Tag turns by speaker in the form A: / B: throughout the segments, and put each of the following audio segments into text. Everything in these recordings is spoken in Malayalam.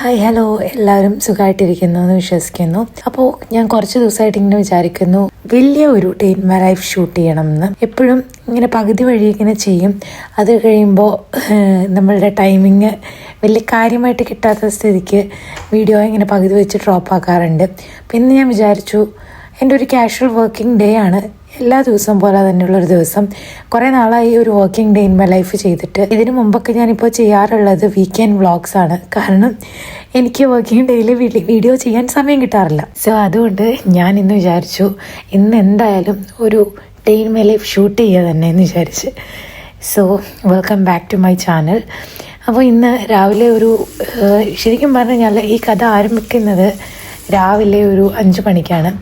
A: ഹായ് ഹലോ, എല്ലാവരും സുഖമായിട്ടിരിക്കുന്നു എന്ന് വിശ്വസിക്കുന്നു. അപ്പോൾ ഞാൻ കുറച്ച് ദിവസമായിട്ട് ഇങ്ങനെ വിചാരിക്കുന്നു വലിയ ഒരു day in my life shoot ചെയ്യണം എന്ന്. എപ്പോഴും ഇങ്ങനെ പകുതി വഴി ഇങ്ങനെ ചെയ്യും. അത് കഴിയുമ്പോൾ നമ്മളുടെ ടൈമിങ് വലിയ കാര്യമായിട്ട് കിട്ടാത്ത സ്ഥിതിക്ക് വീഡിയോ ഇങ്ങനെ പകുതി വെച്ച് ഡ്രോപ്പ് ആക്കാറുണ്ട്. പിന്നെ ഞാൻ വിചാരിച്ചു എൻ്റെ ഒരു കാഷ്വൽ വർക്കിംഗ് ഡേ ആണ്, എല്ലാ ദിവസവും പോലെ തന്നെയുള്ളൊരു ദിവസം. കുറേ നാളായി ഒരു working day in my life ചെയ്തിട്ട്. ഇതിനു മുമ്പൊക്കെ ഞാനിപ്പോൾ ചെയ്യാറുള്ളത് വീക്കെൻഡ് വ്ളോഗ്സ് ആണ്. കാരണം എനിക്ക് വർക്കിംഗ് ഡേയിൽ വീഡിയോ ചെയ്യാൻ സമയം കിട്ടാറില്ല. സോ അതുകൊണ്ട് ഞാൻ ഇന്ന് വിചാരിച്ചു ഇന്ന് എന്തായാലും ഒരു day in my life shoot ചെയ്യുക തന്നെ എന്ന് വിചാരിച്ച്. So welcome back to my channel. അപ്പോൾ ഇന്ന് രാവിലെ ശരിക്കും പറഞ്ഞു കഴിഞ്ഞാൽ ഈ കഥ ആരംഭിക്കുന്നത് രാവിലെ ഒരു 5 മണിക്കാണ്.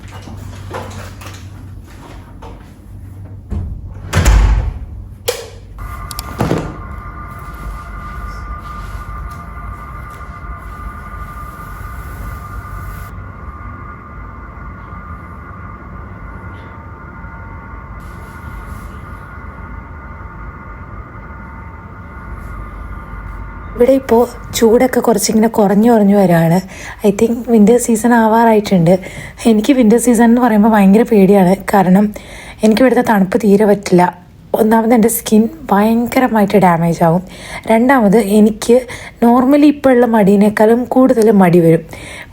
A: ഇവിടെ ഇപ്പോൾ ചൂടൊക്കെ കുറച്ചിങ്ങനെ കുറഞ്ഞു വരികയാണ്. ഐ തിങ്ക് വിൻ്റർ സീസൺ ആവാറായിട്ടുണ്ട്. എനിക്ക് വിൻ്റർ സീസൺ എന്ന് പറയുമ്പോൾ ഭയങ്കര പേടിയാണ്. കാരണം എനിക്കിവിടുത്തെ തണുപ്പ് തീരെ പറ്റില്ല. ഒന്നാമത് എൻ്റെ സ്കിൻ ഭയങ്കരമായിട്ട് ഡാമേജ് ആവും. രണ്ടാമത് എനിക്ക് നോർമലി ഇപ്പോൾ ഉള്ള മടിയേക്കാളും കൂടുതൽ മടി വരും.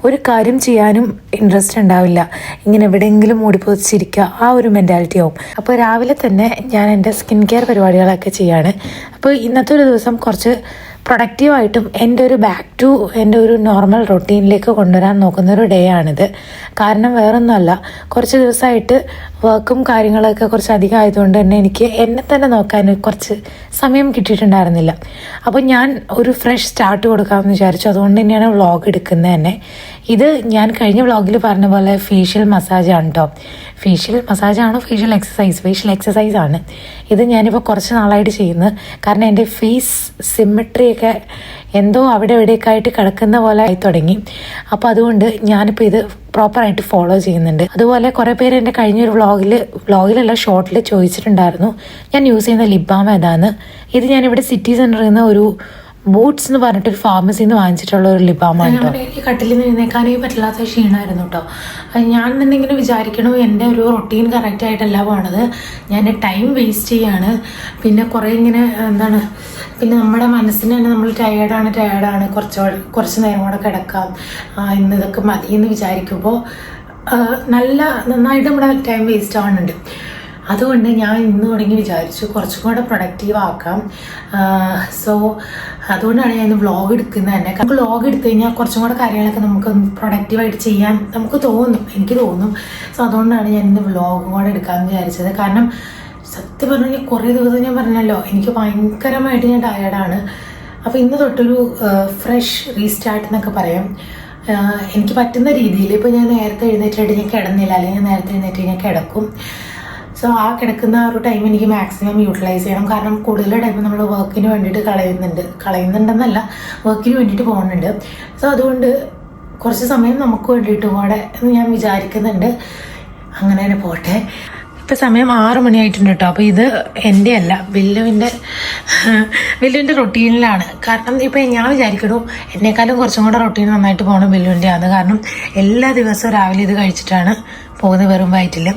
A: ഒരു കാര്യം ചെയ്യാനും ഇൻട്രസ്റ്റ് ഉണ്ടാവില്ല. ഇങ്ങനെ എവിടെയെങ്കിലും മൂടിപ്പൊതിച്ചിരിക്കുക, ആ ഒരു മെൻറ്റാലിറ്റി ആവും. അപ്പോൾ രാവിലെ തന്നെ ഞാൻ എൻ്റെ സ്കിൻ കെയർ പരിപാടികളൊക്കെ ചെയ്യാണ്. അപ്പോൾ ഇന്നത്തെ ഒരു ദിവസം കുറച്ച് പ്രൊഡക്റ്റീവായിട്ടും എൻ്റെ ഒരു നോർമൽ റൊട്ടീനിലേക്ക് കൊണ്ടുവരാൻ നോക്കുന്നൊരു ഡേ ആണിത്. കാരണം വേറൊന്നുമല്ല, കുറച്ച് ദിവസമായിട്ട് വർക്കും കാര്യങ്ങളൊക്കെ കുറച്ച് അധികം ആയതുകൊണ്ട് തന്നെ എനിക്ക് എന്നെ തന്നെ നോക്കാൻ കുറച്ച് സമയം കിട്ടിയിട്ടുണ്ടായിരുന്നില്ല. അപ്പോൾ ഞാൻ ഒരു ഫ്രഷ് സ്റ്റാർട്ട് കൊടുക്കാമെന്ന് വിചാരിച്ചു. അതുകൊണ്ട് തന്നെയാണ് വ്ളോഗ് എടുക്കുന്നത് തന്നെ. ഇത് ഞാൻ കഴിഞ്ഞ വ്ളോഗിൽ പറഞ്ഞ പോലെ ഫേഷ്യൽ മസാജാണ് കേട്ടോ. ഫേഷ്യൽ എക്സസൈസ് ആണ് ഇത്. ഞാനിപ്പോൾ കുറച്ച് നാളായിട്ട് ചെയ്യുന്നത്. കാരണം എൻ്റെ ഫേസ് സിമെട്രിയൊക്കെ എന്തോ അവിടെ എവിടെയൊക്കെ ആയിട്ട് കിടക്കുന്ന പോലെ ആയി തുടങ്ങി. അപ്പോൾ അതുകൊണ്ട് ഞാനിപ്പോൾ ഇത് പ്രോപ്പറായിട്ട് ഫോളോ ചെയ്യുന്നുണ്ട്. അതുപോലെ കുറേ പേര് എൻ്റെ കഴിഞ്ഞൊരു വ്ളോഗിലല്ല ഷോർട്ടിൽ ചോദിച്ചിട്ടുണ്ടായിരുന്നു ഞാൻ യൂസ് ചെയ്യുന്ന ലിപ് ബാം ഏതാന്ന്. ഇത് ഞാനിവിടെ സിറ്റി സെൻറ്ററിൽ നിന്ന് ഒരു ബൂട്ട്സ് എന്ന് പറഞ്ഞിട്ടൊരു ഫാർമസിയിൽ നിന്ന് വാങ്ങിച്ചിട്ടുള്ള ഒരു ലിപ് ബാം ആണ്. എനിക്ക് കട്ടിൽ നിന്ന് എഴുന്നേക്കാനേ പറ്റില്ലാത്ത ക്ഷീണമായിരുന്നു കേട്ടോ. ഞാൻ തന്നെ ഇങ്ങനെ വിചാരിക്കണു എൻ്റെ ഒരു റൊട്ടീൻ കറക്റ്റായിട്ടല്ല പോണത്, ഞാൻ ടൈം വേസ്റ്റ് ചെയ്യാണ്. പിന്നെ കുറേ ഇങ്ങനെ പിന്നെ നമ്മുടെ മനസ്സിന് തന്നെ നമ്മൾ ടയേർഡാണ് കുറച്ച് നേരം കൂടെ കിടക്കാം, ഇന്ന് ഇതൊക്കെ മതി എന്ന് വിചാരിക്കുമ്പോൾ നന്നായിട്ട് നമ്മുടെ ടൈം വേസ്റ്റ് ആവുന്നുണ്ട്. അതുകൊണ്ട് ഞാൻ ഇന്ന് തുടങ്ങി വിചാരിച്ചു കുറച്ചും കൂടെ പ്രൊഡക്റ്റീവ് ആക്കാം. സോ അതുകൊണ്ടാണ് ഞാൻ ഇന്ന് വ്ളോഗ് എടുക്കുന്നത് തന്നെ. നമുക്ക് വ്ളോഗ് എടുത്തു കഴിഞ്ഞാൽ കുറച്ചും കൂടെ കാര്യങ്ങളൊക്കെ നമുക്ക് പ്രൊഡക്റ്റീവായിട്ട് ചെയ്യാൻ എനിക്ക് തോന്നും. സോ അതുകൊണ്ടാണ് ഞാൻ ഇന്ന് വ്ളോഗും കൂടെ എടുക്കാമെന്ന് വിചാരിച്ചത്. കാരണം സത്യം പറഞ്ഞു കഴിഞ്ഞാൽ കുറേ ദിവസം ഞാൻ പറഞ്ഞല്ലോ എനിക്ക് ഭയങ്കരമായിട്ട് ഞാൻ ടയേർഡാണ്. അപ്പോൾ ഇന്ന് തൊട്ടൊരു ഫ്രഷ് റീസ്റ്റാർട്ട് എന്നൊക്കെ പറയാം. എനിക്ക് പറ്റുന്ന രീതിയിൽ ഇപ്പോൾ ഞാൻ നേരത്തെ എഴുന്നേറ്റിട്ട് ഞാൻ കിടന്നില്ല, അല്ലെങ്കിൽ ഞാൻ നേരത്തെ എഴുന്നേറ്റ് ഞാൻ കിടക്കും. സോ ആ കിടക്കുന്ന ഒരു ടൈം എനിക്ക് മാക്സിമം യൂട്ടിലൈസ് ചെയ്യണം. കാരണം കൂടുതൽ ടൈം നമ്മൾ വർക്കിന് വേണ്ടിയിട്ട് കളയുന്നുണ്ടെന്നല്ല, വർക്കിന് വേണ്ടിയിട്ട് പോകുന്നുണ്ട്. സോ അതുകൊണ്ട് കുറച്ച് സമയം നമുക്ക് വേണ്ടിയിട്ട് കൂടെ എന്ന് ഞാൻ വിചാരിക്കുന്നുണ്ട്. അങ്ങനെ തന്നെ പോട്ടെ. ഇപ്പം സമയം 6 മണിയായിട്ടുണ്ട് കേട്ടോ. അപ്പോൾ ഇത് എൻ്റെ അല്ല, ബില്ലുവിൻ്റെ റൊട്ടീനിലാണ്. കാരണം ഇപ്പം ഞാൻ വിചാരിക്കണു എന്നെക്കാളും കുറച്ചും കൂടെ റൊട്ടീൻ നന്നായിട്ട് പോകണം ബില്ലുവിൻ്റെ ആണ്. കാരണം എല്ലാ ദിവസവും രാവിലെ ഇത് കഴിച്ചിട്ടാണ് പോകുന്നത്, വെറും വയറ്റിൽ.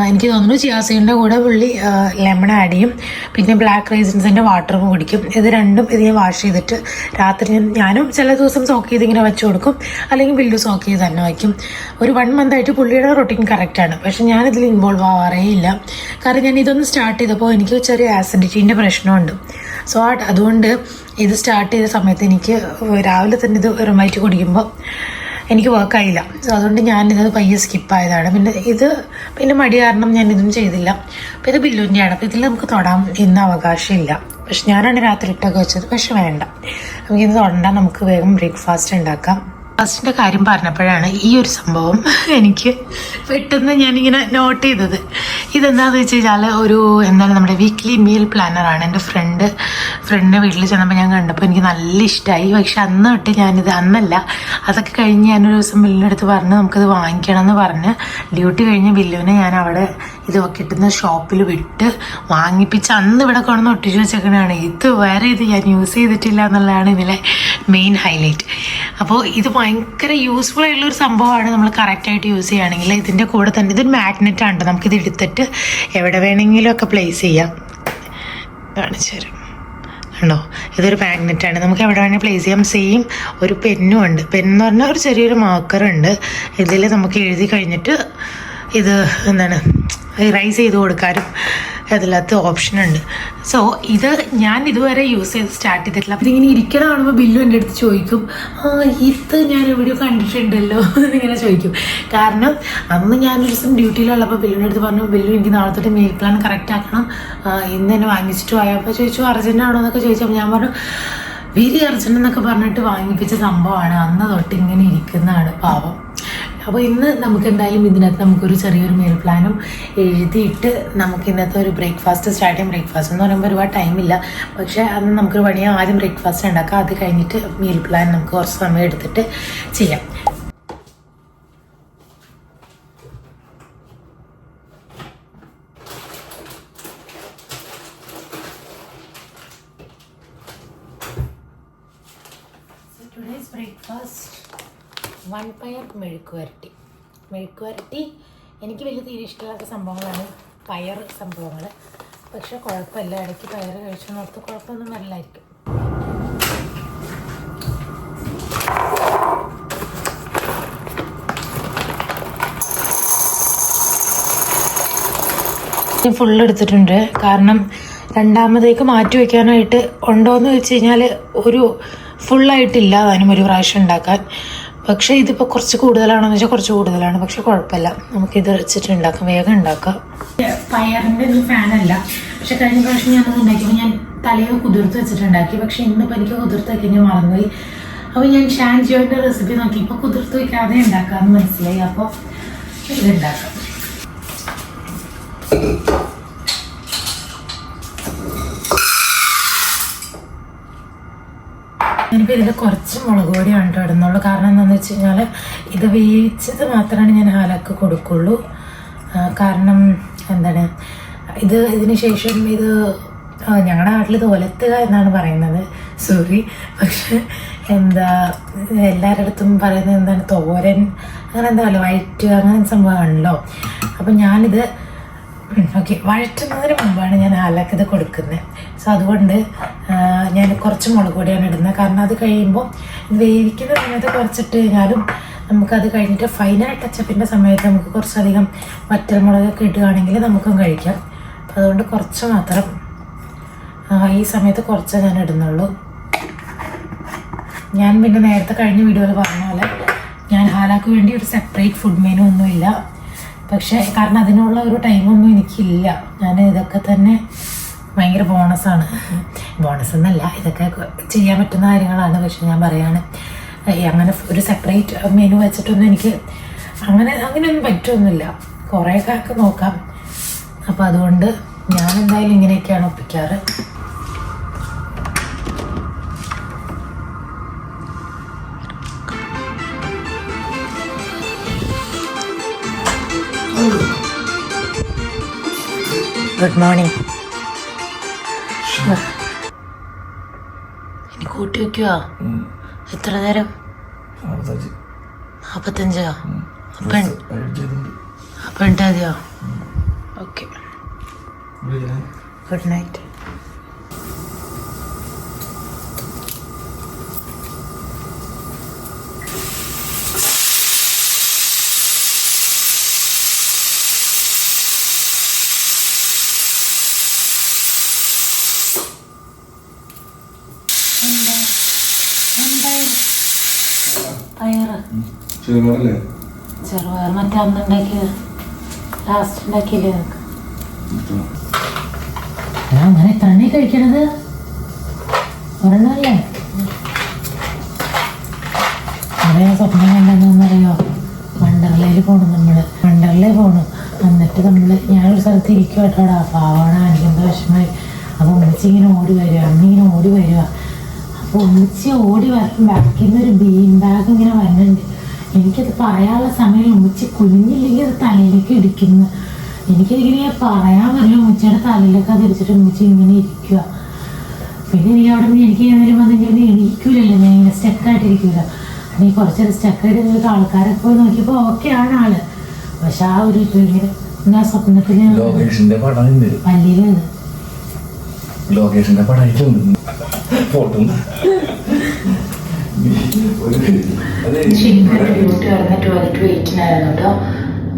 A: എനിക്ക് തോന്നുന്നു ചിയാസീഡിൻ്റെ കൂടെ പുള്ളി ലെമൺ ആഡ് ചെയ്യും, പിന്നെ ബ്ലാക്ക് റൈസിൻസിൻ്റെ വാട്ടറും കുടിക്കും. ഇത് രണ്ടും ഞാൻ വാഷ് ചെയ്തിട്ട് രാത്രി ഞാനും ചില ദിവസം സോക്ക് ചെയ്ത് ഇങ്ങനെ വെച്ച് കൊടുക്കും, അല്ലെങ്കിൽ ബില്ലു സോക്ക് ചെയ്ത് തന്നെ വയ്ക്കും. ഒരു 1 മന്തായിട്ട് പുള്ളിയുടെ റൊട്ടീൻ കറക്റ്റാണ്. പക്ഷെ ഞാനിതിൽ ഇൻവോൾവ് ആവാറേ ഇല്ല. കാരണം ഞാൻ ഇതൊന്ന് സ്റ്റാർട്ട് ചെയ്തപ്പോൾ എനിക്ക് ചെറിയ ആസിഡിറ്റീൻ്റെ പ്രശ്നമുണ്ട്. സോ അതുകൊണ്ട് ഇത് സ്റ്റാർട്ട് ചെയ്ത സമയത്ത് എനിക്ക് രാവിലെ തന്നെ ഇത് വെറുമായിട്ട് കുടിക്കുമ്പോൾ എനിക്ക് വർക്കായില്ല. സോ അതുകൊണ്ട് ഞാനിത് പയ്യെ സ്കിപ്പായതാണ്. പിന്നെ മടി കാരണം ഞാനിതും ചെയ്തില്ല. അപ്പോൾ ഇത് ബില്ലുവിൻ്റെയാണ്. അപ്പോൾ ഇതിൽ നമുക്ക് തൊടാൻ ഇന്ന് അവകാശമില്ല. പക്ഷെ ഞാനാണ് രാത്രി ഇട്ടൊക്കെ വെച്ചത്. പക്ഷെ വേണ്ട, നമുക്കിത് തൊടണ്ട, നമുക്ക് വേഗം ബ്രേക്ക്ഫാസ്റ്റ് ഉണ്ടാക്കാം. ഫാസ്റ്റിൻ്റെ കാര്യം പറഞ്ഞപ്പോഴാണ് ഈ ഒരു സംഭവം എനിക്ക് പെട്ടെന്ന് ഞാനിങ്ങനെ നോട്ട് ചെയ്തത്. ഇതെന്താണെന്ന് വെച്ച് കഴിഞ്ഞാൽ നമ്മുടെ വീക്ക്ലി മീൽ പ്ലാനറാണ്. എൻ്റെ ഫ്രണ്ട് വീട്ടിൽ ചെന്നപ്പോൾ ഞാൻ കണ്ടപ്പോൾ എനിക്ക് നല്ല ഇഷ്ടമായി. പക്ഷെ അന്ന് തൊട്ട് അതൊക്കെ കഴിഞ്ഞ് ഞാനൊരു ദിവസം ബില്ലിൻ്റെ അടുത്ത് പറഞ്ഞ് നമുക്കത് വാങ്ങിക്കണം എന്ന് പറഞ്ഞ് ഡ്യൂട്ടി കഴിഞ്ഞ് ബില്ലുവിനെ ഞാൻ അവിടെ ഇത് കിട്ടുന്ന ഷോപ്പിൽ വിട്ട് വാങ്ങിപ്പിച്ച് അന്ന് ഇവിടെ കൊണ്ടുവന്ന് ഒട്ടിച്ച് വെച്ചേക്കണതാണ്. ഇതുവരെ ഇത് ഞാൻ യൂസ് ചെയ്തിട്ടില്ല എന്നുള്ളതാണ് ഇതിലെ മെയിൻ ഹൈലൈറ്റ്. അപ്പോൾ ഇത് ഭയങ്കര യൂസ്ഫുൾ ആയിട്ടുള്ളൊരു സംഭവമാണ് നമ്മൾ കറക്റ്റായിട്ട് യൂസ് ചെയ്യുകയാണെങ്കിൽ. ഇതിൻ്റെ കൂടെ തന്നെ ഇതൊരു മാഗ്നറ്റാണ് കേട്ടോ. നമുക്കിത് എടുത്തിട്ട് എവിടെ വേണമെങ്കിലും ഒക്കെ പ്ലേസ് ചെയ്യാം. കാണിച്ചു തരാം ആണോ, ഇതൊരു മാഗ്നറ്റാണ്, നമുക്ക് എവിടെ വേണമെങ്കിൽ പ്ലേസ് ചെയ്യാം. സെയിം ഒരു പെന്നും ഉണ്ട്. പെന്ന് പറഞ്ഞാൽ ഒരു ചെറിയൊരു മാർക്കറുണ്ട്. ഇതിൽ നമുക്ക് എഴുതി കഴിഞ്ഞിട്ട് ഇത് എന്താണ് ഇറൈസ് ചെയ്ത് കൊടുക്കാനും അതിനകത്ത് ഓപ്ഷൻ ഉണ്ട്. സോ ഇത് ഞാൻ ഇതുവരെ യൂസ് ചെയ്ത് സ്റ്റാർട്ട് ചെയ്തിട്ടില്ല. അപ്പം ഇതിങ്ങനെ ഇരിക്കണ കാണുമ്പോൾ ബില്ലു എൻ്റെ അടുത്ത് ചോദിക്കും, ഇത് ഞാൻ എവിടെയോ കണ്ടിട്ടുണ്ടല്ലോ എന്നിങ്ങനെ ചോദിക്കും. കാരണം അന്ന് ഞാനൊരു ദിവസം ഡ്യൂട്ടിയിലുള്ളപ്പോൾ ബില്ലുവിൻ്റെ അടുത്ത് പറഞ്ഞു, ബില്ലു എനിക്ക് നാളെ തൊട്ട് മീൽ പ്ലാൻ കറക്റ്റ് ആക്കണം, ഇന്ന് തന്നെ വാങ്ങിച്ചിട്ട് പോയപ്പോൾ ചോദിച്ചു അർജൻറ്റ് ആണോ എന്നൊക്കെ ചോദിച്ചപ്പോൾ ഞാൻ പറഞ്ഞു വെരി അർജൻറ്റ് എന്നൊക്കെ പറഞ്ഞിട്ട് വാങ്ങിപ്പിച്ച സംഭവമാണ്. അന്ന് തൊട്ട് ഇങ്ങനെ ഇരിക്കുന്നതാണ് പാവം. അപ്പോൾ ഇന്ന് നമുക്ക് എന്തായാലും ഇതിനകത്ത് നമുക്കൊരു ചെറിയൊരു മീൽ പ്ലാനും എഴുതിയിട്ട് നമുക്ക് ഇന്നത്തെ ഒരു ബ്രേക്ക്ഫാസ്റ്റ് സ്റ്റാർട്ട് ചെയ്യാം. ബ്രേക്ക്ഫാസ്റ്റ് എന്ന് പറയുമ്പോൾ ഒരുപാട് ടൈമില്ല, പക്ഷേ അന്ന് നമുക്കൊരു പണിയാ. ആദ്യം ബ്രേക്ക്ഫാസ്റ്റ് ഉണ്ടാക്കാം, അത് കഴിഞ്ഞിട്ട് മീൽ പ്ലാൻ നമുക്ക് കുറച്ച് സമയം എടുത്തിട്ട് ചെയ്യാം. Today's breakfast, വൺ പയർ മെഴുക്കുവരട്ടി. മെഴുക്കുവരട്ടി എനിക്ക് വലിയ തീരെ ഇഷ്ടമില്ലാത്ത സംഭവങ്ങളാണ് പയർ സംഭവങ്ങൾ. പക്ഷെ കുഴപ്പമില്ല, ഇടയ്ക്ക് പയർ കഴിച്ചു നോർത്ത് കുഴപ്പമൊന്നും വരില്ലായിരിക്കും. ഫുള്ള് എടുത്തിട്ടുണ്ട്. കാരണം രണ്ടാമതേക്ക് മാറ്റി വയ്ക്കാനായിട്ട് ഉണ്ടോയെന്ന് വെച്ച് കഴിഞ്ഞാൽ ഒരു ഫുള്ളായിട്ടില്ല അതിനും ഒരു പ്രാവശ്യം ഉണ്ടാക്കാൻ. പക്ഷേ ഇതിപ്പോൾ കുറച്ച് കൂടുതലാണെന്ന് വെച്ചാൽ കുറച്ച് കൂടുതലാണ്, പക്ഷെ കുഴപ്പമില്ല, നമുക്കിത് വെച്ചിട്ട് ഉണ്ടാക്കാം, വേഗം ഉണ്ടാക്കാം. പയറിൻ്റെ ഒരു ഫാനല്ല, പക്ഷെ കഴിഞ്ഞ പ്രാവശ്യം ഞാനത് ഉണ്ടാക്കിയപ്പോൾ ഞാൻ തലേന്ന് കുതിർത്ത് വെച്ചിട്ടുണ്ടാക്കി. പക്ഷെ ഇന്നിപ്പോൾ എനിക്ക് കുതിർത്ത് വയ്ക്കാൻ ഞാൻ മറന്നുപോയി. അപ്പോൾ ഞാൻ ഷാൻ ജിയോൻ്റെ റെസിപ്പി നോക്കിയപ്പോൾ കുതിർത്ത് വയ്ക്കാതെ ഉണ്ടാക്കാമെന്ന് മനസ്സിലായി. അപ്പോൾ ഇതുണ്ടാക്കാം. ഞാനിപ്പോൾ ഇതിൽ കുറച്ച് മുളക് പൊടിയാണ് കേട്ടോ ഇടുന്നുള്ളൂ. കാരണം എന്താണെന്ന് വെച്ച് കഴിഞ്ഞാൽ ഇത് വേവിച്ചത് മാത്രമാണ് ഞാൻ ഹാലാക്ക് കൊടുക്കുള്ളൂ. കാരണം എന്താണ് ഇതിന് ശേഷം ഇത് ഞങ്ങളുടെ നാട്ടിൽ ഇത് ഒലത്തുക എന്നാണ് പറയുന്നത്, സോറി. പക്ഷെ എന്താ എല്ലാവരുടെ അടുത്തും പറയുന്നത് എന്താണ് തോരൻ അങ്ങനെ എന്താ പറയുക, വഴറ്റ് അങ്ങനെ സംഭവമാണല്ലോ. അപ്പം ഞാനിത് ഓക്കെ വഴറ്റുന്നതിന് മുമ്പാണ് ഞാൻ ഹാലാക്ക് ഇത് കൊടുക്കുന്നത്. സോ അതുകൊണ്ട് ഞാൻ കുറച്ച് മുളക് പൊടിയാണ് ഇടുന്നത്. കാരണം അത് കഴിയുമ്പോൾ വേവിക്കുന്ന സമയത്ത് കുറച്ചിട്ട് കഴിഞ്ഞാലും നമുക്കത് കഴിഞ്ഞിട്ട് ഫൈനൽ ടച്ചപ്പിൻ്റെ സമയത്ത് നമുക്ക് കുറച്ചധികം വറ്റൽമുളകൊക്കെ ഇടുകയാണെങ്കിൽ നമുക്കും കഴിക്കാം. അതുകൊണ്ട് കുറച്ച് മാത്രം ഈ സമയത്ത് കുറച്ചേ ഞാൻ ഇടുന്നുള്ളൂ. ഞാൻ പിന്നെ നേരത്തെ കഴിഞ്ഞ വീഡിയോയിൽ പറഞ്ഞ പോലെ ഞാൻ ഹാലാക്ക് വേണ്ടി ഒരു സെപ്പറേറ്റ് ഫുഡ് മെനു ഒന്നുമില്ല. പക്ഷേ കാരണം അതിനുള്ള ഒരു ടൈമൊന്നും എനിക്കില്ല. ഞാൻ ഇതൊക്കെ തന്നെ ഭയങ്കര ബോണസ് എന്നല്ല, ഇതൊക്കെ ചെയ്യാൻ പറ്റുന്ന കാര്യങ്ങളാണ്. പക്ഷെ ഞാൻ പറയാണ് അങ്ങനെ ഒരു സെപ്പറേറ്റ് മെനു വെച്ചിട്ടൊന്നും എനിക്ക് അങ്ങനെയൊന്നും പറ്റുമൊന്നുമില്ല. കുറേയൊക്കെ നോക്കാം. അപ്പോൾ അതുകൊണ്ട് ഞാൻ എന്തായാലും ഇങ്ങനെയൊക്കെയാണ് ഒപ്പിക്കാറ്. Good morning. ഇനി കൂട്ടി വയ്ക്കുക. എത്ര നേരം? 45. അപ്പം ഇട്ടാ മതിയോ? Okay, good night. ചെറുപയർ മറ്റേ അന്ന് ഉണ്ടാക്കിയത്, ലാസ്റ്റ് ഉണ്ടാക്കിയില്ലേ നമുക്ക്? അങ്ങനെ തന്നെ കഴിക്കണത് ഒരെണ്ണല്ലേ? ഞാൻ സ്വപ്നം കണ്ടെന്നറിയോ, വണ്ടർലയിൽ പോകണം. വണ്ടർലയിൽ പോകണം. എന്നിട്ട് ഞാനൊരു സ്ഥലത്ത് ഇരിക്കും കേട്ടോടാ, പാവാണ്, എനിക്കെന്താ വിഷമമായി. അപ്പോൾ ഉമ്മച്ചി ഇങ്ങനെ ഓടി വരിക, അന്നിങ്ങനെ ഓടി വരിക. അപ്പോൾ ഉമ്മച്ചി ഓടി ബാക്കിൽ ഒരു ബീൻ ബാഗ് ഇങ്ങനെ വരുന്നുണ്ട്. എനിക്കത് പറയാനുള്ള സമയം ഉമ്മച്ചി കുഞ്ഞില്ലെങ്കിൽ അത് തലയിലേക്ക് ഇടിക്കുന്നു. എനിക്കിങ്ങനെ പറയാൻ പറ്റില്ല. ഉമ്മച്ചിയുടെ തലയിലൊക്കെ തിരിച്ചിട്ട് ഉമ്മച്ചി ഇങ്ങനെ ഇരിക്കുക. പിന്നെ എനിക്ക് അവിടെ നിന്ന് എനിക്ക് എന്തെങ്കിലും വന്നെങ്കിൽ എണീക്കൂലല്ലോ, ഞാൻ ഇങ്ങനെ സ്റ്റക്കായിട്ടിരിക്കൂല. അല്ലെങ്കിൽ കുറച്ചൊരു സ്റ്റക്കായിട്ട് നിങ്ങൾക്ക് ആൾക്കാരൊക്കെ പോയി നോക്കിയപ്പോൾ ഓക്കെയാണ് ആള്. പക്ഷെ ആ ഒരു ഇങ്ങനെ ഞാൻ സ്വപ്നത്തിൽ പള്ളിയിലാണ്
B: ലൊക്കേഷന്റെ പടായിട്ട് ഫോട്ടോ
A: ടോയ്ലറ്റ് വെയിറ്റിനായിരുന്നു കേട്ടോ.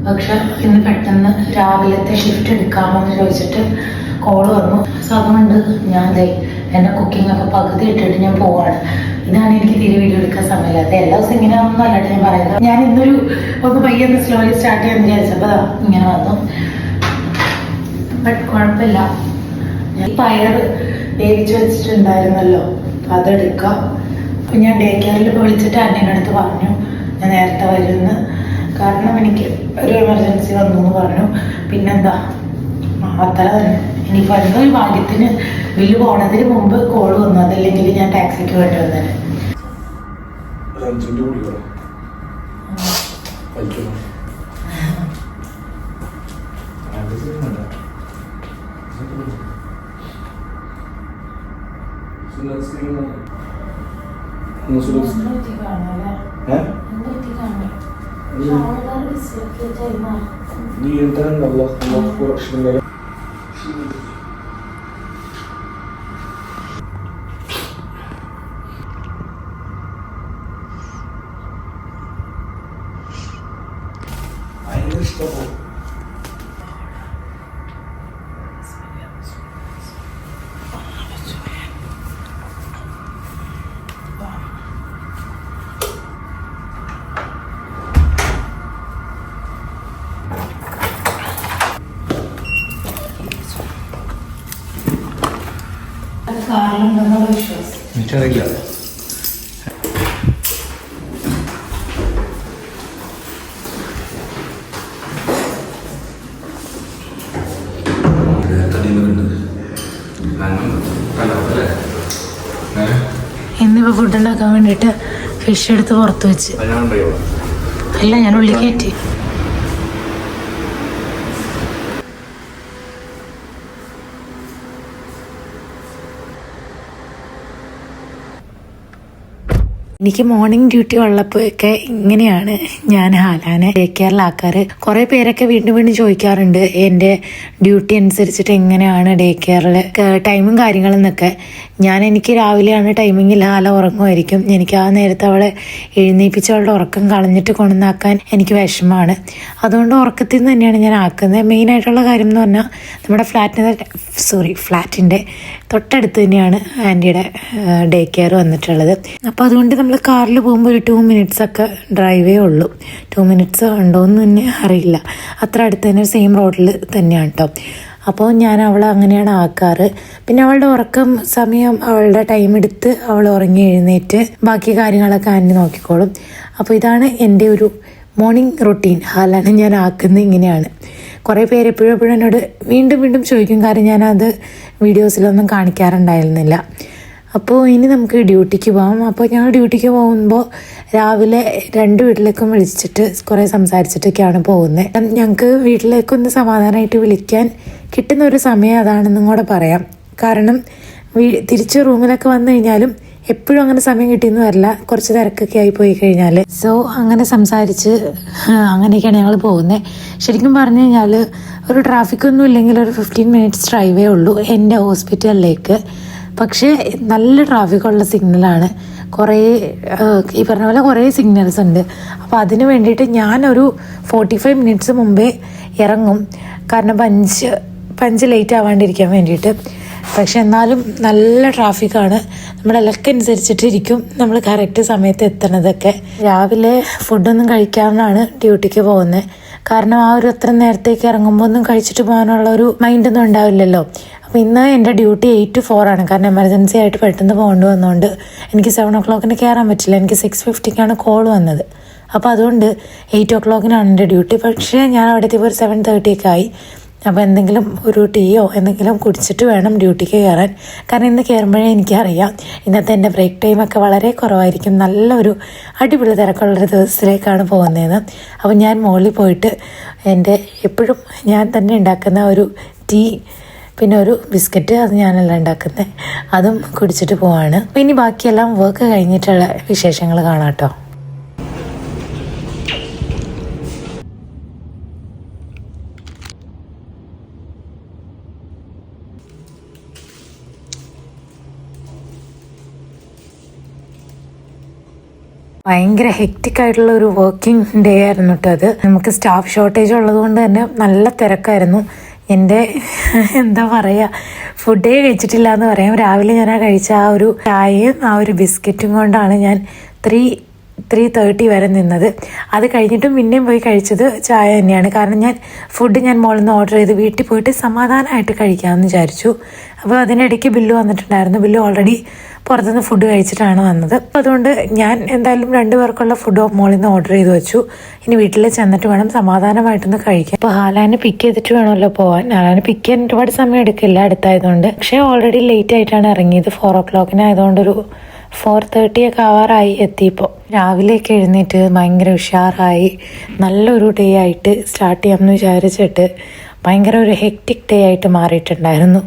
A: പക്ഷെ ഇന്ന് പെട്ടെന്ന് രാവിലത്തെ ഷിഫ്റ്റ് എടുക്കാമോ എന്ന് ചോദിച്ചിട്ട് കോള് വന്നു. സോ അതുകൊണ്ട് ഞാൻ എന്നെ കുക്കിംഗ് ഒക്കെ പകുതി ഇട്ടിട്ട് ഞാൻ പോവാണ്. ഇതാണ് എനിക്ക് തീരെ വീഡിയോ എടുക്കാൻ സമയമില്ലാത്ത. എല്ലാ ദിവസം ഇങ്ങനെ ഒന്നും അല്ലാണ്ട് ഞാൻ പറയുന്നത്. ഞാൻ ഇന്നൊരു ഒന്ന് പയ്യൊന്ന് സ്ലോലി സ്റ്റാർട്ട് ചെയ്യാൻ വിചാരിച്ചപ്പോൾ ഇങ്ങനെ വന്നു. ബട്ട് കുഴപ്പമില്ല. ഞാൻ പയർ വേവിച്ച് വെച്ചിട്ടുണ്ടായിരുന്നല്ലോ, അതെടുക്കാം. അപ്പം ഞാൻ ഡേ കെയറിൽ ഇപ്പോൾ വിളിച്ചിട്ട് അന്നേൻ്റെ അടുത്ത് പറഞ്ഞു ഞാൻ നേരത്തെ വരുമെന്ന്. കാരണം എനിക്ക് ഒരു എമർജൻസി വന്നു എന്ന് പറഞ്ഞു. പിന്നെന്താ അത്ര തന്നെ. എനിക്ക് വരുന്ന ഒരു ഭാഗ്യത്തിന് ബില്ല് പോണതിന് മുമ്പ് കോൾ വന്നു. അതല്ലെങ്കിൽ ഞാൻ ടാക്സിക്ക് വേണ്ടി വന്നത്.
B: നീ എന്താണല്ലോ ഇഷ്ടപ്പെടും. എനിക്കറിയില്ല.
A: ഇന്നിപ്പോൾ ഫുഡ് ഉണ്ടാക്കാൻ വേണ്ടിയിട്ട് ഫിഷ് എടുത്ത് പുറത്ത് വെച്ച്. അല്ല, ഞാൻ ഉള്ളി കയറ്റി. എനിക്ക് മോർണിംഗ് ഡ്യൂട്ടി ഉള്ളപ്പോഴൊക്കെ ഇങ്ങനെയാണ് ഞാൻ ഹാലാനെ ഡേ കെയറിലാക്കാർ. കുറേ പേരൊക്കെ വീണ്ടും വീണ്ടും ചോദിക്കാറുണ്ട് എൻ്റെ ഡ്യൂട്ടി അനുസരിച്ചിട്ട് എങ്ങനെയാണ് ഡേ കെയറിൽ ടൈമും കാര്യങ്ങളെന്നൊക്കെ. എനിക്ക് രാവിലെയാണ് ടൈമിങ്ങിൽ ഹാല ഉറങ്ങുമായിരിക്കും. എനിക്ക് ആ നേരത്തെ അവളെ എഴുന്നേൽപ്പിച്ച് അവളുടെ ഉറക്കം കളഞ്ഞിട്ട് കൊണ്ടുവന്നാക്കാൻ എനിക്ക് വിഷമമാണ്. അതുകൊണ്ട് ഉറക്കത്തിൽ നിന്ന് തന്നെയാണ് ഞാൻ ആക്കുന്നത്. മെയിനായിട്ടുള്ള കാര്യം എന്ന് പറഞ്ഞാൽ നമ്മുടെ ഫ്ലാറ്റിൻ്റെ തൊട്ടടുത്ത് തന്നെയാണ് ആൻറ്റിയുടെ ഡേ കെയർ വന്നിട്ടുള്ളത്. അപ്പോൾ അതുകൊണ്ട് നമ്മൾ കാറിൽ പോകുമ്പോൾ ഒരു 2 minutes ഒക്കെ ഡ്രൈവേ ഉള്ളൂ. 2 minutes ഉണ്ടോയെന്ന് തന്നെ അറിയില്ല. അത്ര അടുത്ത് തന്നെ സെയിം റോഡിൽ തന്നെയാണ് കേട്ടോ. അപ്പോൾ ഞാൻ അവളെ അങ്ങനെയാണ് ആക്കാറ്. പിന്നെ അവളുടെ ഉറക്കം സമയം അവളുടെ ടൈം എടുത്ത് അവൾ ഉറങ്ങി എഴുന്നേറ്റ് ബാക്കി കാര്യങ്ങളൊക്കെ ആൻറ്റി നോക്കിക്കോളും. അപ്പോൾ ഇതാണ് എൻ്റെ ഒരു മോർണിംഗ് റൊട്ടീൻ. ഹാലാണ് ഞാൻ ആക്കുന്നത് ഇങ്ങനെയാണ്. കുറേ പേര് എപ്പോഴും എന്നോട് വീണ്ടും വീണ്ടും ചോദിക്കും. കാര്യം ഞാനത് വീഡിയോസിലൊന്നും കാണിക്കാറുണ്ടായിരുന്നില്ല. അപ്പോൾ ഇനി നമുക്ക് ഡ്യൂട്ടിക്ക് പോകാം. അപ്പോൾ ഞങ്ങൾ ഡ്യൂട്ടിക്ക് പോകുമ്പോൾ രാവിലെ 2 വീട്ടിലേക്കും വിളിച്ചിട്ട് കുറേ സംസാരിച്ചിട്ടൊക്കെയാണ് പോകുന്നത്. ഞങ്ങൾക്ക് വീട്ടിലേക്കൊന്ന് സമാധാനമായിട്ട് വിളിക്കാൻ കിട്ടുന്ന ഒരു സമയം അതാണെന്നും കൂടെ പറയാം. കാരണം തിരിച്ച് റൂമിലൊക്കെ വന്നു കഴിഞ്ഞാലും എപ്പോഴും അങ്ങനെ സമയം കിട്ടിയെന്ന് വരില്ല. കുറച്ച് തിരക്കൊക്കെ ആയി പോയി കഴിഞ്ഞാൽ. സോ അങ്ങനെ സംസാരിച്ച് അങ്ങനെയൊക്കെയാണ് ഞങ്ങൾ പോകുന്നത്. ശരിക്കും പറഞ്ഞു കഴിഞ്ഞാൽ ഒരു ട്രാഫിക്കൊന്നും ഇല്ലെങ്കിൽ ഒരു 15 minutes ഡ്രൈവേ ഉള്ളൂ എൻ്റെ ഹോസ്പിറ്റലിലേക്ക്. പക്ഷേ നല്ല ട്രാഫിക്കുള്ള സിഗ്നലാണ്. ഈ പറഞ്ഞ പോലെ കുറേ സിഗ്നൽസ് ഉണ്ട്. അപ്പോൾ അതിന് വേണ്ടിയിട്ട് ഞാനൊരു 45 minutes മുമ്പേ ഇറങ്ങും. കാരണം പഞ്ച് ലേറ്റ് ആവാണ്ടിരിക്കാൻ വേണ്ടിയിട്ട്. പക്ഷെ എന്നാലും നല്ല ട്രാഫിക്കാണ്. നമ്മുടെ ലക്ക് അനുസരിച്ചിട്ടിരിക്കും നമ്മൾ കറക്റ്റ് സമയത്ത് എത്തണതൊക്കെ. രാവിലെ ഫുഡൊന്നും കഴിക്കാനാണ് ഡ്യൂട്ടിക്ക് പോകുന്നത്. കാരണം ആ ഒരു അത്ര നേരത്തേക്ക് ഇറങ്ങുമ്പോൾ ഒന്നും കഴിച്ചിട്ട് പോകാനുള്ള ഒരു മൈൻഡൊന്നും ഉണ്ടാവില്ലല്ലോ. അപ്പോൾ ഇന്ന് എൻ്റെ ഡ്യൂട്ടി 8 to 4 ആണ്. കാരണം എമർജൻസി ആയിട്ട് പെട്ടെന്ന് പോകേണ്ടി വന്നതുകൊണ്ട് എനിക്ക് 7 o'clock കയറാൻ പറ്റില്ല. എനിക്ക് 6:50 കോൾ വന്നത്. അപ്പോൾ അതുകൊണ്ട് 8 o'clock എൻ്റെ ഡ്യൂട്ടി. പക്ഷേ ഞാൻ അവിടെ എത്തിയപ്പോൾ ഒരു 7:30 ആയി. അപ്പോൾ എന്തെങ്കിലും ഒരു ടീയോ എന്തെങ്കിലും കുടിച്ചിട്ട് വേണം ഡ്യൂട്ടിക്ക് കയറാൻ. കാരണം ഇന്ന് കയറുമ്പോഴേ എനിക്കറിയാം ഇന്നത്തെ എൻ്റെ ബ്രേക്ക് ടൈമൊക്കെ വളരെ കുറവായിരിക്കും. നല്ലൊരു അടിപൊളി തിരക്കുള്ളൊരു ദിവസത്തിലേക്കാണ് പോകുന്നതെന്ന്. അപ്പോൾ ഞാൻ മുകളിൽ പോയിട്ട് എൻ്റെ എപ്പോഴും ഞാൻ തന്നെ ഉണ്ടാക്കുന്ന ഒരു ടീ പിന്നെ ഒരു ബിസ്ക്കറ്റ്, അത് ഞാനല്ല ഉണ്ടാക്കുന്നത്, അതും കുടിച്ചിട്ട് പോവാണ്. പിന്നെ ബാക്കിയെല്ലാം വർക്ക് കഴിഞ്ഞിട്ടുള്ള വിശേഷങ്ങൾ കാണാം കേട്ടോ. ഭയങ്കര ഹെക്റ്റിക് ആയിട്ടുള്ള ഒരു വർക്കിംഗ് ഡേ ആയിരുന്നു കേട്ടോ അത്. നമുക്ക് സ്റ്റാഫ് ഷോർട്ടേജ് ഉള്ളത് കൊണ്ട് തന്നെ നല്ല തിരക്കായിരുന്നു. എൻ്റെ എന്താ പറയുക, ഫുഡേ കഴിച്ചിട്ടില്ല എന്ന് പറയാം. രാവിലെ ഞാൻ കഴിച്ച ആ ഒരു ചായയും ആ ഒരു ബിസ്ക്കറ്റും കൊണ്ടാണ് ഞാൻ 3:30 വരെ നിന്നത്. അത് കഴിഞ്ഞിട്ടും പിന്നെയും പോയി കഴിച്ചത് ചായ തന്നെയാണ്. കാരണം ഫുഡ് ഞാൻ മുകളിൽ നിന്ന് ഓർഡർ ചെയ്ത് വീട്ടിൽ പോയിട്ട് സമാധാനമായിട്ട് കഴിക്കാമെന്ന് വിചാരിച്ചു. അപ്പോൾ അതിനിടയ്ക്ക് ബില്ല് വന്നിട്ടുണ്ടായിരുന്നു. ബില്ല് ഓൾറെഡി പുറത്തുനിന്ന് ഫുഡ് കഴിച്ചിട്ടാണ് വന്നത്. അപ്പോൾ അതുകൊണ്ട് ഞാൻ എന്തായാലും 2 പേർക്കുള്ള ഫുഡ് മുകളിൽ നിന്ന് ഓർഡർ ചെയ്ത് വെച്ചു. ഇനി വീട്ടിൽ ചെന്നിട്ട് വേണം സമാധാനമായിട്ടൊന്ന് കഴിക്കാൻ. അപ്പോൾ ഹാലാനെ പിക്ക് ചെയ്തിട്ട് വേണമല്ലോ പോകാൻ. ഹാലാനെ പിക്ക് ചെയ്യാൻ ഒരുപാട് സമയം എടുക്കില്ല അടുത്തായതുകൊണ്ട്. പക്ഷേ ഓൾറെഡി ലേറ്റ് ആയിട്ടാണ് ഇറങ്ങിയത്. 4 o'clock ആയതുകൊണ്ട് ഒരു 4:30 ഒക്കെ ആവാറായി എത്തിയപ്പോൾ. രാവിലെയൊക്കെ എഴുന്നേറ്റ് ഭയങ്കര ഉഷാറായി നല്ലൊരു ഡേ ആയിട്ട് സ്റ്റാർട്ട് ചെയ്യാമെന്ന് വിചാരിച്ചിട്ട് ഭയങ്കര ഒരു ഹെക്റ്റിക് ഡേ ആയിട്ട് മാറിയിട്ടുണ്ടായിരുന്നു.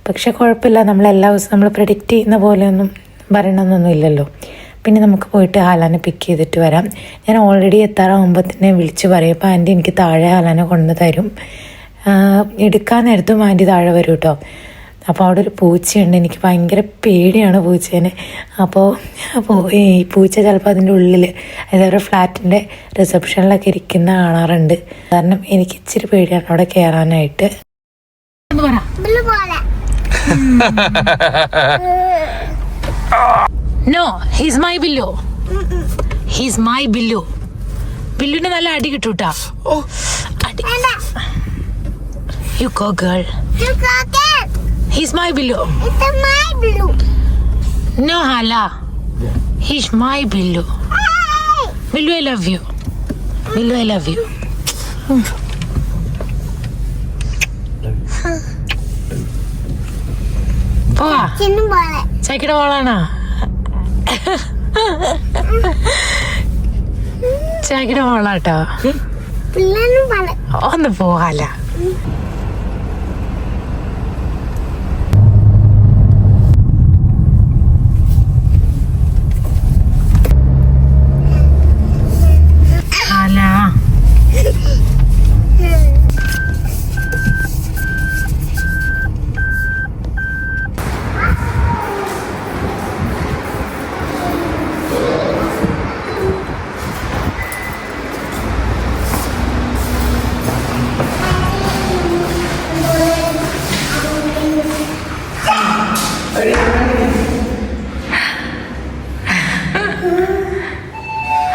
A: പക്ഷെ കുഴപ്പമില്ല, നമ്മളെല്ലാ ദിവസവും നമ്മൾ പ്രെഡിക്റ്റ് ചെയ്യുന്ന പോലെയൊന്നും പറയണമെന്നൊന്നും ഇല്ലല്ലോ. പിന്നെ നമുക്ക് പോയിട്ട് ഹാലാനെ പിക്ക് ചെയ്തിട്ട് വരാം. ഞാൻ ഓൾറെഡി എത്താറാകുമ്പോൾ തന്നെ വിളിച്ച് പറയും. അപ്പോൾ ആൻറ്റി എനിക്ക് താഴെ ഹാലാനെ കൊണ്ടു തരും. എടുക്കാൻ നേരത്തും ആൻറ്റി താഴെ വരും കേട്ടോ. അപ്പോൾ അവിടെ ഒരു പൂച്ചയുണ്ട്. എനിക്ക് ഭയങ്കര പേടിയാണ് പൂച്ചേനെ. അപ്പോൾ ഈ പൂച്ച ചിലപ്പോൾ അതിൻ്റെ ഉള്ളിൽ, അതായത് അവരുടെ ഫ്ലാറ്റിൻ്റെ റിസപ്ഷനിലൊക്കെ ഇരിക്കുന്ന കാണാറുണ്ട്. കാരണം എനിക്ക് ഇച്ചിരി പേടിയാണ് അവിടെ കയറാനായിട്ട്. No, he's my Billu. He's my Billu. ബില്ലുവിന് നല്ല അടി കിട്ടൂട്ടാ. You go girl. He's my Billu.
C: It's my Billu.
A: No Hala. He's my Billu. Billu, I love you. Billu, I love you. പോവാ. ചായക്കിടെ മോളാണോ? ചായക്കിടെ മോളാട്ടോ. ഒന്ന് പോവാല.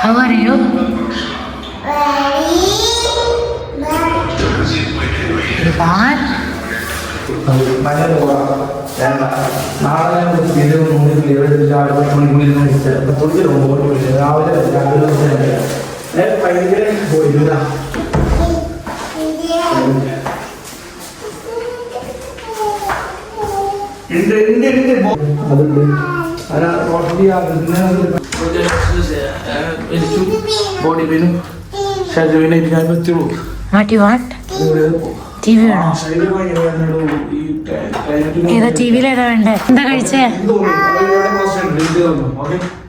A: How are you? Ivan?
B: Body പെയിനും ശരീരത്തിനായി പറ്റുള്ളൂ.
A: What do you want? TV വേണോ? ഏതാ ടിവിയിൽ ഏതാ വേണ്ടേ? എന്താ കഴിച്ചേ?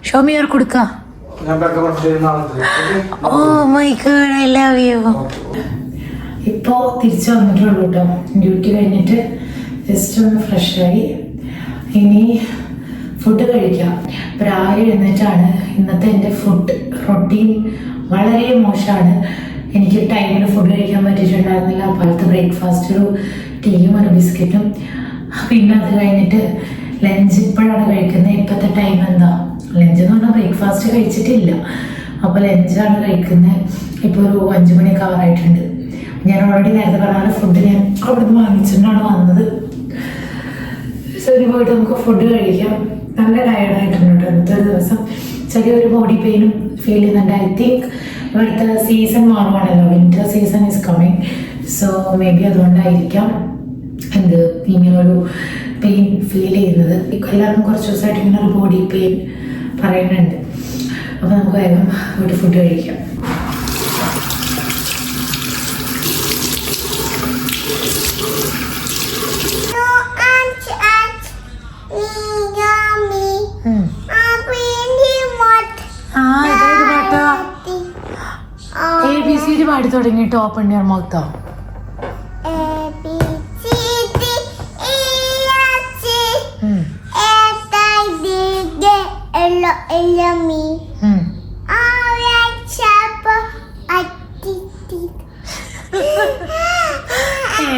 A: ഷോമിയർ കൊടുക്ക. Oh my god, I love you. ഇപ്പോൾ തിരിച്ചു വന്നിട്ടുള്ളൂ കേട്ടോ. ഡ്യൂട്ടി കഴിഞ്ഞിട്ട് ജസ്റ്റ് ഒന്ന് ഫ്രഷായി. ഇനി ഫുഡ് കഴിക്കാം. രാവിലെ എഴുന്നേറ്റാണ്. ഇന്നത്തെ എൻ്റെ ഫുഡ് റൊട്ടീൻ വളരെ മോശമാണ്. എനിക്ക് ടൈമിൽ ഫുഡ് കഴിക്കാൻ പറ്റിയിട്ടുണ്ടായിരുന്നില്ല. അപ്പോഴത്തെ ബ്രേക്ക്ഫാസ്റ്റ് ഒരു ടീയും ഒരു ബിസ്ക്കറ്റും. പിന്നെ അത് കഴിഞ്ഞിട്ട് ലഞ്ച് ഇപ്പോഴാണ് കഴിക്കുന്നത്. ഇപ്പോഴത്തെ ടൈം എന്താ? ലഞ്ച് എന്ന് പറഞ്ഞാൽ ബ്രേക്ക്ഫാസ്റ്റ് കഴിച്ചിട്ടില്ല. അപ്പോൾ ലഞ്ചാണ് കഴിക്കുന്നത്. ഇപ്പോൾ ഒരു 5 മണിയൊക്കെ ആവാറായിട്ടുണ്ട്. ഞാൻ ഓൾറെഡി നേരത്തെ പറഞ്ഞ ഫുഡ് ഞാൻ അവിടുന്ന് വാങ്ങിച്ചിട്ടാണ് വന്നത്. ശരി, പോയിട്ട് നമുക്ക് ഫുഡ് കഴിക്കാം. നല്ല ടയർഡായിട്ടുണ്ട് ഇന്നത്തെ ഒരു ദിവസം. ചെറിയൊരു ബോഡി പെയിനും ഫീൽ ചെയ്യുന്നുണ്ട്. ഐ തിങ്ക് ഇവിടുത്തെ സീസൺ മാറുവാണല്ലോ. Winter season is coming. So maybe അതുകൊണ്ടായിരിക്കാം എന്ത് ഇങ്ങനൊരു പെയിൻ ഫീൽ ചെയ്യുന്നത്. എല്ലാവർക്കും കുറച്ച് ദിവസമായിട്ട് ഇങ്ങനെ ഒരു ബോഡി പെയിൻ പറയുന്നുണ്ട്. അപ്പോൾ നമുക്ക് വേഗം ഒരു ഫുഡ് കഴിക്കാം. ABCD പാടി തുടങ്ങിയിട്ട് ഓപ്പൺ യുവർ മൗത്ത്.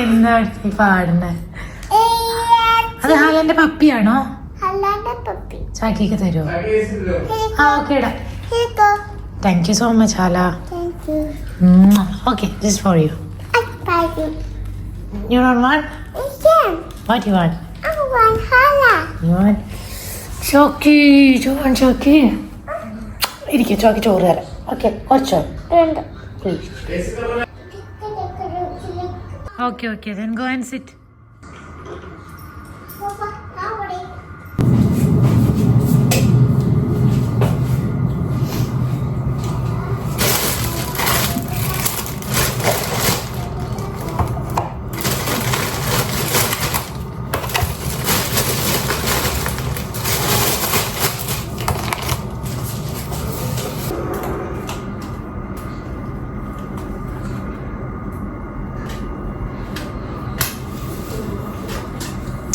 A: എന്താ പാടുന്നേ? അത് ഹാലന്റെ പപ്പിയാണോ? ചാക്കിക്ക് തരുമോ? ആ ഓക്കേടാ. താങ്ക് യു സോ മച്ച് ഹാല. Okay, this is for you. You don't want? What do you want?
C: I want Hala.
A: You want? Choki. You want Choki? ഇരിക്കും, ചോക്കി ചോറ് തരാം. ഓക്കെ, കുറച്ചോ? Please. Okay, then go and sit.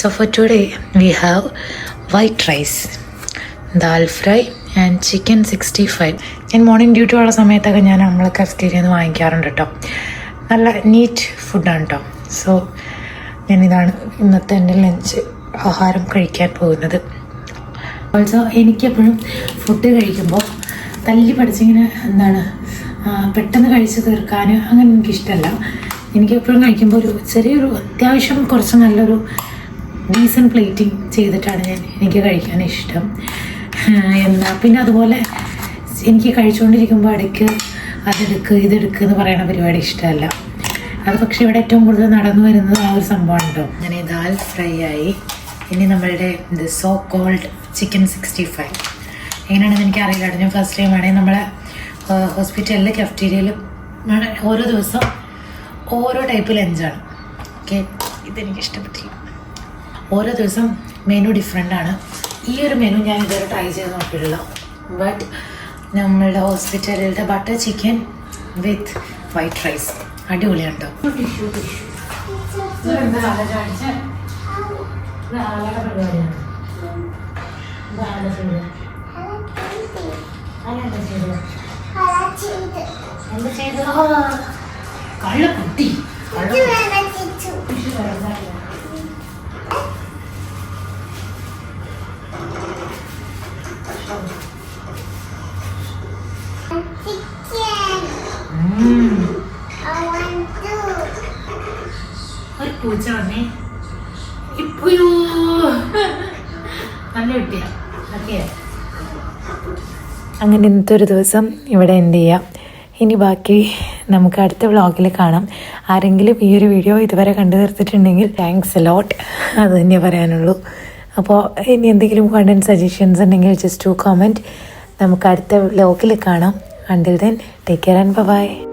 A: So for today we have white rice, dal fry and chicken 65. ഞാൻ മോർണിംഗ് ഡ്യൂട്ടി ഉള്ള സമയത്തൊക്കെ ഞാൻ നമ്മൾ കഫ്റ്റീരിയയിൽ നിന്ന് വാങ്ങിക്കാറുണ്ട് കേട്ടോ. നല്ല നീറ്റ് ഫുഡാണ് കേട്ടോ. സോ ഞാനിതാണ് ഇന്നത്തെ എൻ്റെ ലഞ്ച് ആഹാരം കഴിക്കാൻ പോകുന്നത്. ഓൾസോ എനിക്കെപ്പോഴും ഫുഡ് കഴിക്കുമ്പോൾ തല്ലി പഠിച്ചിങ്ങനെ പെട്ടെന്ന് കഴിച്ച് തീർക്കാൻ അങ്ങനെ എനിക്കിഷ്ടമല്ല. എനിക്കെപ്പോഴും കഴിക്കുമ്പോൾ ഒരു ചെറിയൊരു അത്യാവശ്യം കുറച്ച് നല്ലൊരു ഡീസൻറ്റ് പ്ലേറ്റിംഗ് ചെയ്തിട്ടാണ് എനിക്ക് കഴിക്കാൻ ഇഷ്ടം. എന്നാൽ പിന്നെ അതുപോലെ എനിക്ക് കഴിച്ചുകൊണ്ടിരിക്കുമ്പോൾ ഇടയ്ക്ക് അതെടുക്ക് ഇതെടുക്കുക എന്ന് പറയുന്ന പരിപാടി ഇഷ്ടമല്ല. അത് പക്ഷേ ഇവിടെ ഏറ്റവും കൂടുതൽ നടന്നു വരുന്നത് ആ ഒരു സംഭവമാണ് കേട്ടോ. അങ്ങനെ ദാൽ ഫ്രൈ ആയി. ഇനി നമ്മളുടെ സോ കോൾഡ് ചിക്കൻ 65 എങ്ങനെയാണെന്ന് എനിക്കറിയില്ല. ഞാൻ ഫസ്റ്റ് ടൈം ആണെങ്കിൽ നമ്മളെ ഹോസ്പിറ്റലിൽ കഫ്റ്റീരിയയിൽ ഓരോ ദിവസം ഓരോ ടൈപ്പ് ലഞ്ചാണ്. ഓക്കെ, ഇതെനിക്ക് ഇഷ്ടപ്പെട്ടില്ല. ഓരോ ദിവസം മെനു ഡിഫറെൻ്റ് ആണ്. ഈ ഒരു മെനു ഞാൻ ഇതുവരെ ട്രൈ ചെയ്ത് നോക്കിയിട്ടില്ല. ബട്ട് നമ്മളുടെ ഹോസ്പിറ്റലിൻ്റെ butter chicken with white rice അടിപൊളിയാണ് കേട്ടോ. കള്ളക്കുട്ടി ഒരു പൂച്ച വന്നേ ഇപ്പോഴോ നല്ല കുട്ടിയാ. ഓക്കെ, അങ്ങനെ ഇന്നത്തെ ഒരു ദിവസം ഇവിടെ എൻഡ് ചെയ്യാം. ഇനി ബാക്കി നമുക്ക് അടുത്ത വ്ളോഗിൽ കാണാം. ആരെങ്കിലും ഈ ഒരു വീഡിയോ ഇതുവരെ കണ്ടു തീർത്തിട്ടുണ്ടെങ്കിൽ താങ്ക്സ് എ ലോട്ട്, അത് തന്നെ പറയാനുള്ളൂ. അപ്പോൾ ഇനി എന്തെങ്കിലും കണ്ടന്റ് സജഷൻസ് ഉണ്ടെങ്കിൽ ജസ്റ്റ് ടു കമൻറ്റ്. നമുക്ക് അടുത്ത വ്ളോഗിൽ കാണാം. Until then, take care and bye-bye.